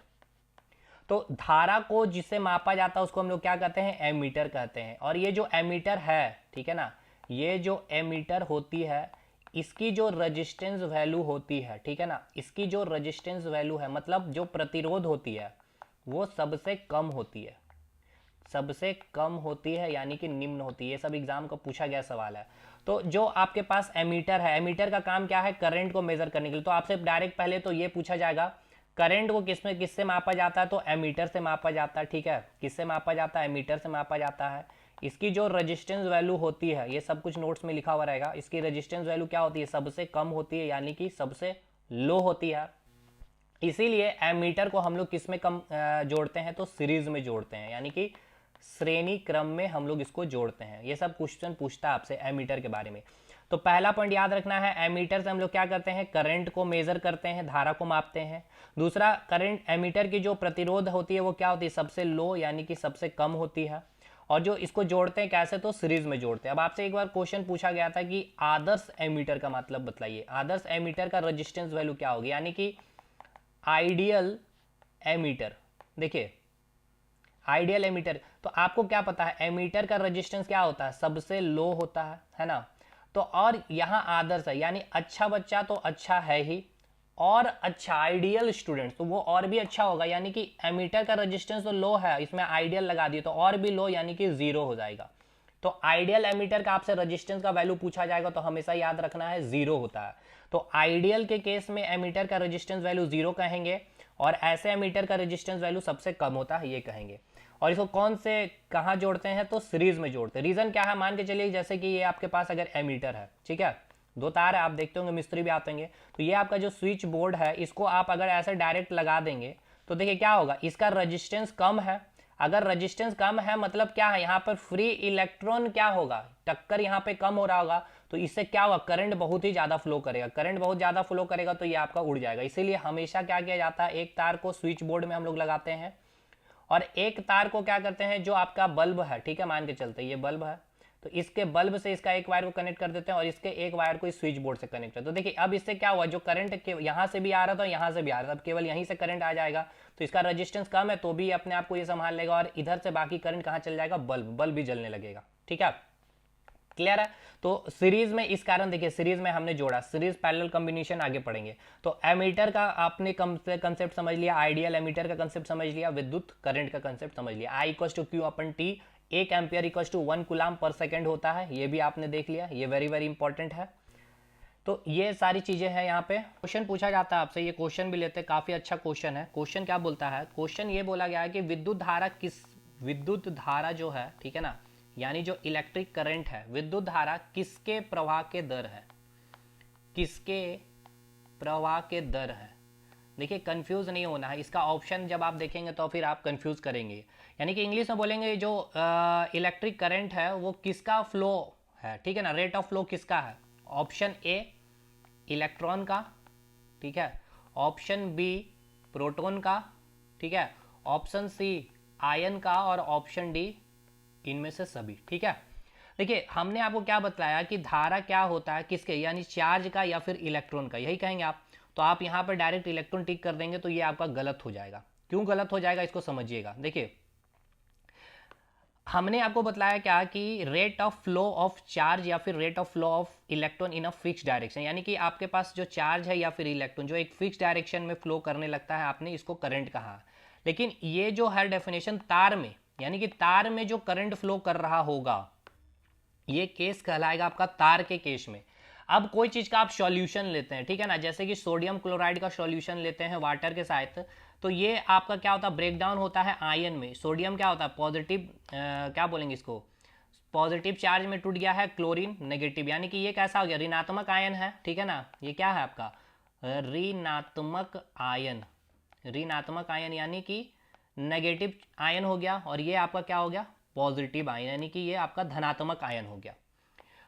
तो धारा को जिससे मापा जाता है उसको हम लोग क्या कहते हैं, एमीटर कहते हैं। और ये जो एमीटर है, ठीक है ना, ये जो एमीटर होती है, इसकी जो रेजिस्टेंस वैल्यू होती है, ठीक है ना, इसकी जो रेजिस्टेंस वैल्यू है, मतलब जो प्रतिरोध होती है, वो सबसे कम होती है, सबसे कम होती है, यानी कि निम्न होती है। ये सब एग्जाम का पूछा गया सवाल है। तो जो आपके पास एमीटर है, एमीटर का काम क्या है, करंट को मेजर करने के लिए। तो आपसे डायरेक्ट पहले तो ये पूछा जाएगा, करंट को किससे मापा जाता है, तो एमीटर से मापा जाता है। ठीक है, किससे मापा जाता है, एमीटर से मापा जाता है। इसकी जो रेजिस्टेंस वैल्यू होती है, ये सब कुछ नोट्स में लिखा हुआ रहेगा, इसकी रेजिस्टेंस वैल्यू क्या होती है, सबसे कम होती है, यानी कि सबसे लो होती है। इसीलिए एमीटर को हम लोग किस में कम जोड़ते हैं, तो सीरीज में जोड़ते हैं, यानी कि श्रेणी क्रम में हम लोग इसको जोड़ते हैं। ये सब क्वेश्चन पूछता है आपसे एमीटर के बारे में। तो पहला पॉइंट याद रखना है, एमीटर से हम लोग क्या करते हैं, करंट को मेजर करते हैं, धारा को मापते हैं। दूसरा, करंट एमीटर की जो प्रतिरोध होती है वो क्या होती है, सबसे लो, यानी कि सबसे कम होती है। और जो इसको जोड़ते हैं कैसे, तो सीरीज में जोड़ते हैं। अब आपसे एक बार क्वेश्चन पूछा गया था कि आदर्श एमीटर का मतलब बतलाइए, आदर्श एमीटर का रेजिस्टेंस वैल्यू क्या होगी, यानी कि आइडियल एमीटर। देखिए आइडियल एमीटर, तो आपको क्या पता है एमीटर का रेजिस्टेंस क्या होता है, सबसे लो होता है ना। तो और यहाँ आदर्श है, यानी अच्छा बच्चा तो अच्छा है ही, और अच्छा आइडियल स्टूडेंट तो वो और भी अच्छा होगा, यानी कि एमीटर का रेजिस्टेंस तो लो है, इसमें आइडियल लगा दिए तो और भी लो, यानी कि जीरो हो जाएगा। तो आइडियल एमीटर का आपसे रेजिस्टेंस का वैल्यू पूछा जाएगा तो हमेशा याद रखना है जीरो होता है। तो आइडियल के केस में एमीटर का रेजिस्टेंस वैल्यू जीरो कहेंगे, और ऐसे एमीटर का रेजिस्टेंस वैल्यू सबसे कम होता है ये कहेंगे। और इसको कौन से कहाँ जोड़ते हैं, तो सीरीज में जोड़ते हैं। रीजन क्या है, मान के चलिए जैसे कि ये आपके पास अगर एमीटर है, ठीक है, दो तार है, आप देखते होंगे मिस्त्री भी आते होंगे, तो ये आपका जो स्विच बोर्ड है इसको आप अगर ऐसे डायरेक्ट लगा देंगे तो देखिए क्या होगा, इसका रजिस्टेंस कम है। अगर रजिस्टेंस कम है मतलब क्या है, यहाँ पर फ्री इलेक्ट्रॉन क्या होगा, टक्कर यहाँ पे कम हो रहा होगा, तो इससे क्या होगा, करंट बहुत ही ज्यादा फ्लो करेगा। करंट बहुत ज्यादा फ्लो करेगा तो ये आपका उड़ जाएगा। इसीलिए हमेशा क्या किया जाता है, एक तार को स्विच बोर्ड में हम लोग लगाते हैं और एक तार को क्या करते हैं, जो आपका बल्ब है, ठीक है, मान के चलते ये बल्ब है, तो इसके बल्ब से इसका एक वायर को कनेक्ट कर देते हैं और इसके एक वायर को इस स्विच बोर्ड से कनेक्ट कर। तो देखिए अब इससे क्या हुआ, जो करंट के यहाँ से भी आ रहा था यहाँ से भी आ रहा था, अब केवल यहीं से करंट आ जाएगा, तो इसका रेजिस्टेंस कम है तो भी अपने आप को ये संभाल लेगा, और इधर से बाकी करंट कहाँ चल जाएगा, बल्ब भी जलने लगेगा। ठीक है, क्लियर है। तो सीरीज में इस कारण देखिए, सीरीज में हमने जोड़ा, सीरीज पैरेलल कॉम्बिनेशन आगे पढ़ेंगे। तो एमीटर का आपने कंसेप्ट समझ लिया, आइडियल एमीटर का कंसेप्ट समझ लिया, विद्युत करंट का कंसेप्ट समझ लिया। I equal to Q upon T, 1 ampere equal to 1 coulomb per second होता है, ये भी आपने देख लिया, ये वेरी वेरी इंपॉर्टेंट है। तो ये सारी चीजें हैं। यहाँ पे क्वेश्चन पूछा जाता है आपसे, ये क्वेश्चन भी लेते हैं, काफी अच्छा क्वेश्चन है। क्वेश्चन क्या बोलता है, क्वेश्चन ये बोला गया है कि विद्युत धारा जो है, ठीक है ना, यानी जो इलेक्ट्रिक करंट है, विद्युत धारा किसके प्रवाह के दर है, किसके प्रवाह के दर है। देखिए कंफ्यूज नहीं होना है, इसका ऑप्शन जब आप देखेंगे तो फिर आप कंफ्यूज करेंगे। यानी कि इंग्लिश में बोलेंगे जो इलेक्ट्रिक करंट है वो किसका फ्लो है, ठीक है ना, रेट ऑफ फ्लो किसका है। ऑप्शन ए इलेक्ट्रॉन का, ठीक है, ऑप्शन बी प्रोटॉन का, ठीक है, ऑप्शन सी आयन का, और ऑप्शन डी इनमें से सभी। ठीक है, देखिए हमने आपको क्या बताया कि धारा क्या होता है किसके, यानी चार्ज का या फिर इलेक्ट्रॉन का, यही कहेंगे आप। तो आप यहाँ पर डायरेक्ट इलेक्ट्रॉन टिक कर देंगे तो ये आपका गलत हो जाएगा। क्यों गलत हो जाएगा इसको समझिएगा। देखिए हमने आपको बताया क्या कि rate of flow of charge या फिर rate of flow of electron in a fix direction, यानी कि आपके पास जो चार्ज है या फिर इलेक्ट्रॉन जो एक फिक्स डायरेक्शन में फ्लो करने लगता है, आपने इसको करंट कहा। लेकिन ये जो है डेफिनेशन तार में, यानी कि तार में जो करंट फ्लो कर रहा होगा, ये केस कहलाएगा आपका तार के केस में। अब कोई चीज का आप सॉल्यूशन लेते हैं, ठीक है ना, जैसे कि सोडियम क्लोराइड का सॉल्यूशन लेते हैं वाटर के साथ, तो ये आपका क्या होता है, ब्रेक डाउन होता है आयन में। सोडियम क्या होता है, पॉजिटिव क्या बोलेंगे इसको, पॉजिटिव चार्ज में टूट गया है, क्लोरीन नेगेटिव, यानी कि ये कैसा हो गया, ऋणात्मक आयन है, ठीक है ना, ये क्या है आपका ऋणात्मक आयन, ऋणात्मक आयन यानी कि नेगेटिव आयन हो गया, और ये आपका क्या हो गया, पॉजिटिव आयन, यानी कि ये आपका धनात्मक आयन हो गया।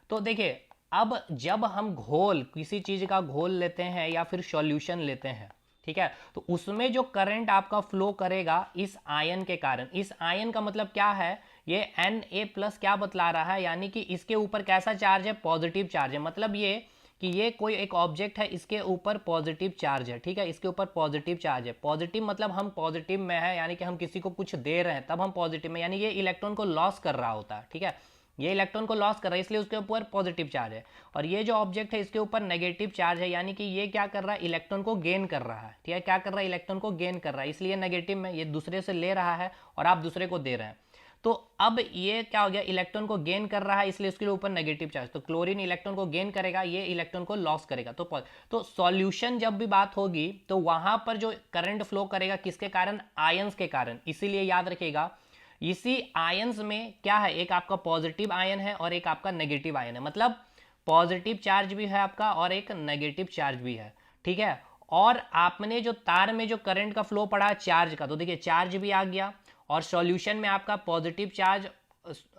तो देखिए अब जब हम घोल किसी चीज का घोल लेते हैं या फिर सॉल्यूशन लेते हैं, ठीक है, तो उसमें जो करंट आपका फ्लो करेगा इस आयन के कारण, इस आयन का मतलब क्या है, ये Na+ क्या बतला रहा है, यानी कि इसके ऊपर कैसा चार्ज है, पॉजिटिव चार्ज है। मतलब ये कि ये कोई एक ऑब्जेक्ट है, इसके ऊपर पॉजिटिव चार्ज है, ठीक है, इसके ऊपर पॉजिटिव चार्ज है। पॉजिटिव मतलब हम पॉजिटिव में है, यानी कि हम किसी को कुछ दे रहे हैं तब हम पॉजिटिव में, यानी ये इलेक्ट्रॉन को लॉस कर रहा होता है, ठीक है, ये इलेक्ट्रॉन को लॉस कर रहा है इसलिए उसके ऊपर पॉजिटिव चार्ज है। और ये जो ऑब्जेक्ट है इसके ऊपर नेगेटिव चार्ज है, यानी कि ये क्या कर रहा है, इलेक्ट्रॉन को गेन कर रहा है, ठीक है, क्या कर रहा है, इलेक्ट्रॉन को गेन कर रहा है, इसलिए नेगेटिव में ये दूसरे से ले रहा है और आप दूसरे को दे रहे हैं। तो अब ये क्या हो गया, इलेक्ट्रॉन को गेन कर रहा है इसलिए उसके ऊपर नेगेटिव चार्ज, तो क्लोरीन इलेक्ट्रॉन को गेन करेगा, ये इलेक्ट्रॉन को लॉस करेगा। तो सॉल्यूशन जब भी बात होगी तो वहां पर जो करंट फ्लो करेगा किसके कारण, आयंस के कारण। इसीलिए याद रखिएगा इसी आयंस में क्या है, एक आपका पॉजिटिव आयन है और एक आपका नेगेटिव आयन है, मतलब पॉजिटिव चार्ज भी है आपका और एक नेगेटिव चार्ज भी है, ठीक है। और आपने जो तार में जो करंट का फ्लो पढ़ा है चार्ज का, तो देखिए चार्ज भी आ गया और सॉल्यूशन में आपका पॉजिटिव चार्ज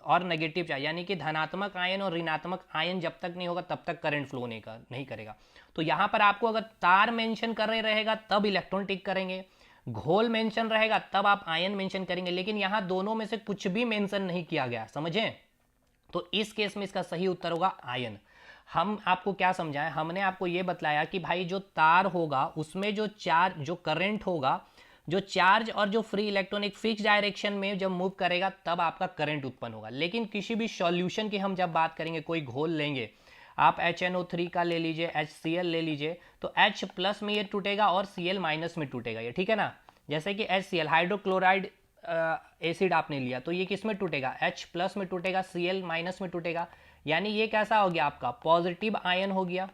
और नेगेटिव चार्ज, यानी कि धनात्मक आयन और ऋणात्मक आयन जब तक नहीं होगा तब तक करंट फ्लो नहीं करेगा। तो यहां पर आपको अगर तार मेंशन कर रहे रहेगा तब इलेक्ट्रॉन टिक करेंगे, घोल मेंशन रहेगा तब आप आयन मेंशन करेंगे, लेकिन यहां दोनों में से कुछ भी मेंशन नहीं किया गया, समझे। तो इस केस में इसका सही उत्तर होगा आयन। हम आपको क्या समझाएं, हमने आपको यह बतलाया कि भाई जो तार होगा उसमें जो चार्ज जो करंट होगा जो चार्ज और जो फ्री इलेक्ट्रॉन एक फिक्स डायरेक्शन में जब मूव करेगा तब आपका करंट उत्पन्न होगा। लेकिन किसी भी सॉल्यूशन की हम जब बात करेंगे, कोई घोल लेंगे, आप HNO3 का ले लीजिए, HCl ले लीजिए, तो H प्लस में ये टूटेगा और Cl माइनस में टूटेगा ये, ठीक है ना। जैसे कि HCl हाइड्रोक्लोराइड एसिड आपने लिया तो ये किस में टूटेगा, H प्लस में टूटेगा, Cl माइनस में टूटेगा। यानी ये कैसा हो गया आपका पॉजिटिव आयन हो गया,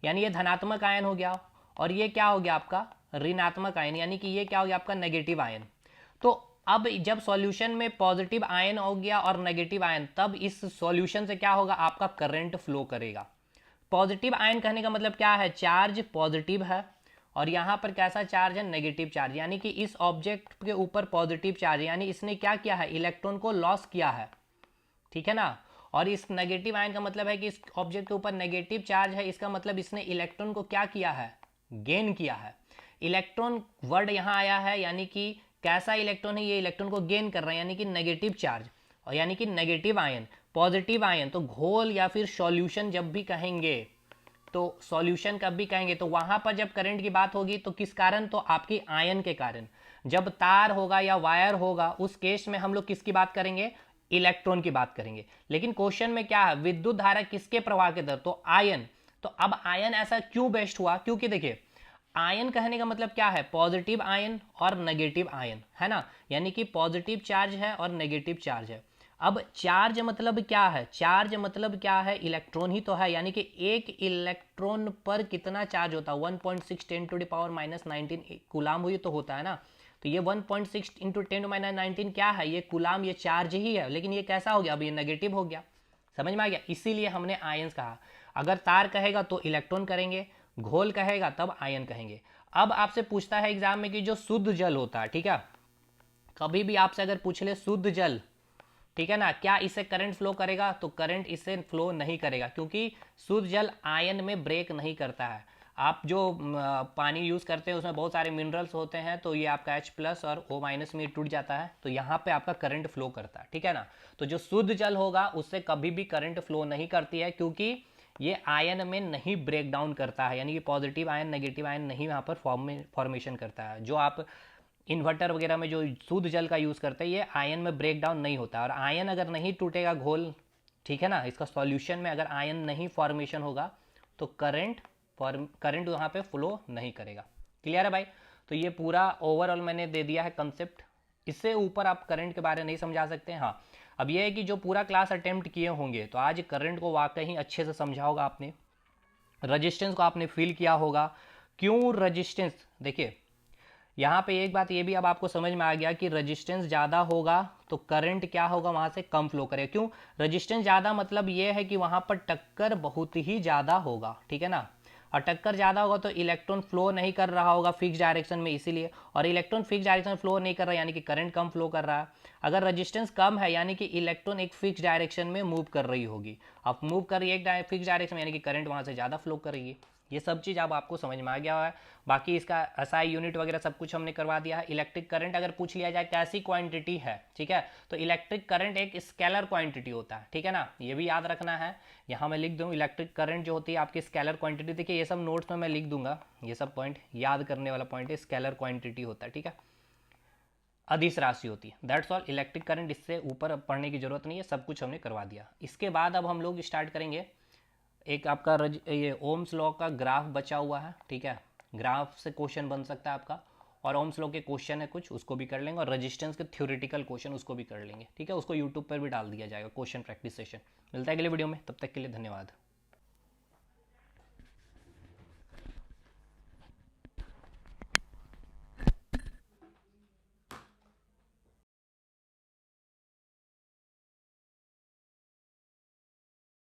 यानी ये धनात्मक आयन हो गया, और ये क्या हो गया आपका ऋणात्मक आयन, यानी कि ये क्या हो गया आपका नेगेटिव आयन। तो अब जब सॉल्यूशन में पॉजिटिव आयन हो गया और नेगेटिव आयन, तब इस सॉल्यूशन से क्या होगा, आपका करंट फ्लो करेगा। पॉजिटिव आयन कहने का मतलब क्या है, चार्ज पॉजिटिव है और यहाँ पर कैसा चार्ज है, नेगेटिव चार्ज, यानी कि इस ऑब्जेक्ट के ऊपर पॉजिटिव चार्ज, यानी इसने क्या किया है, इलेक्ट्रॉन को लॉस किया है, ठीक है ना। और इस नेगेटिव आयन का मतलब है कि इस ऑब्जेक्ट के ऊपर नेगेटिव चार्ज है, इसका मतलब इसने इलेक्ट्रॉन को क्या किया है, गेन किया है। इलेक्ट्रॉन वर्ड यहाँ आया है, यानी कि कैसा इलेक्ट्रॉन है, ये इलेक्ट्रॉन को गेन कर रहा है, यानी कि नेगेटिव चार्ज, और यानी कि नेगेटिव आयन, पॉजिटिव आयन। तो घोल या फिर सॉल्यूशन जब भी कहेंगे, तो सॉल्यूशन कब भी कहेंगे तो वहां पर जब करंट की बात होगी तो किस कारण, तो आपकी आयन के कारण। जब तार होगा या वायर होगा उस केस में हम लोग किसकी बात करेंगे, इलेक्ट्रॉन की बात करेंगे। लेकिन क्वेश्चन में क्या है, विद्युत धारा किसके प्रवाह के दर, तो आयन। तो अब आयन ऐसा क्यों बेस्ट हुआ, क्योंकि देखिए आयन कहने का मतलब क्या है, पॉजिटिव आयन और नेगेटिव आयन, है ना। यानी कि पॉजिटिव चार्ज है और नेगेटिव चार्ज है। अब चार्ज मतलब क्या है, चार्ज मतलब क्या है, इलेक्ट्रॉन ही तो है, यानी कि एक इलेक्ट्रॉन पर कितना चार्ज होता है, 1.6 10⁻⁹ कूलाम हुई तो होता है ना। तो ये 1.6 × 10⁻⁹ क्या है, ये कूलाम, ये चार्ज ही है। लेकिन ये कैसा हो गया, अब ये नेगेटिव हो गया, समझ में आ गया। इसीलिए हमने आयंस कहा। अगर तार कहेगा तो इलेक्ट्रॉन करेंगे, घोल कहेगा तब आयन कहेंगे। अब आपसे पूछता है एग्जाम में कि जो शुद्ध जल होता है, ठीक है, कभी भी आपसे अगर पूछ ले शुद्ध जल, ठीक है ना, क्या इससे करंट फ्लो करेगा, तो करंट इससे फ्लो नहीं करेगा, क्योंकि शुद्ध जल आयन में ब्रेक नहीं करता है। आप जो पानी यूज़ करते हैं उसमें बहुत सारे मिनरल्स होते हैं, तो ये आपका H+ और O- में टूट जाता है, तो यहाँ पे आपका करंट फ्लो करता है, ठीक है ना। तो जो शुद्ध जल होगा उससे कभी भी करंट फ्लो नहीं करती है, क्योंकि ये आयन में नहीं ब्रेक डाउन करता है, यानी कि पॉजिटिव आयन नेगेटिव आयन नहीं वहाँ पर फॉर्मेशन करता है। जो आप इन्वर्टर वगैरह में जो शुद्ध जल का यूज़ करते हैं, ये आयन में ब्रेक डाउन नहीं होता। और आयन अगर नहीं टूटेगा घोल, ठीक है ना, इसका सॉल्यूशन में अगर आयन नहीं फॉर्मेशन होगा तो करंट वहाँ पे फ्लो नहीं करेगा। क्लियर है भाई। तो ये पूरा ओवरऑल मैंने दे दिया है कंसेप्ट, इससे ऊपर आप करंट के बारे में नहीं समझा सकते। हाँ, अब ये है कि जो पूरा क्लास अटेम्प्ट किए होंगे तो आज करंट को वाकई ही अच्छे से समझा होगा आपने, रजिस्टेंस को आपने फील किया होगा। क्यों रजिस्टेंस, देखिए यहाँ पे एक बात ये भी अब आपको समझ में आ गया कि रजिस्टेंस ज़्यादा होगा तो करंट क्या होगा, वहाँ से कम फ्लो करेगा। क्यों, रजिस्टेंस ज़्यादा मतलब ये है कि वहाँ पर टक्कर बहुत ही ज़्यादा होगा, ठीक है ना। और टक्कर ज़्यादा होगा तो इलेक्ट्रॉन फ्लो नहीं कर रहा होगा फिक्स डायरेक्शन में, इसीलिए। और इलेक्ट्रॉन फिक्स डायरेक्शन फ्लो नहीं कर रहा यानी कि करंट कम फ्लो कर रहा है। अगर रजिस्टेंस कम है यानी कि इलेक्ट्रॉन एक फिक्स डायरेक्शन में मूव कर रही होगी। अब मूव कर रही है एक फिक्स डायरेक्शन में, यानी कि करंट वहाँ से ज़्यादा फ्लो करेगी। ये सब चीज़ अब आपको समझ में आ गया है। बाकी इसका एसआई यूनिट वगैरह सब कुछ हमने करवा दिया है। इलेक्ट्रिक करंट अगर पूछ लिया जाए कैसी क्वांटिटी है, ठीक है, तो इलेक्ट्रिक करंट एक स्केलर क्वांटिटी होता है, ठीक है ना, ये भी याद रखना है। यहाँ मैं लिख दूँ इलेक्ट्रिक करंट जो होती है आपकी स्केलर क्वांटिटी। देखिए ये सब नोट्स में मैं लिख दूंगा, ये सब पॉइंट याद करने वाला पॉइंट है। स्केलर क्वांटिटी होता है, ठीक है, अदिश राशि होती है, दैट्स ऑल। इलेक्ट्रिक करंट इससे ऊपर पढ़ने की जरूरत नहीं है, सब कुछ हमने करवा दिया। इसके बाद अब हम लोग स्टार्ट करेंगे एक आपका ये ओम्स लॉ का ग्राफ बचा हुआ है, ठीक है, ग्राफ से क्वेश्चन बन सकता है आपका। और ओम्स लॉ के क्वेश्चन है कुछ, उसको भी कर लेंगे। और रेजिस्टेंस के थ्योरेटिकल क्वेश्चन उसको भी कर लेंगे, ठीक है, उसको यूट्यूब पर भी डाल दिया जाएगा क्वेश्चन प्रैक्टिस सेशन। मिलता है अगले वीडियो में, तब तक के लिए धन्यवाद।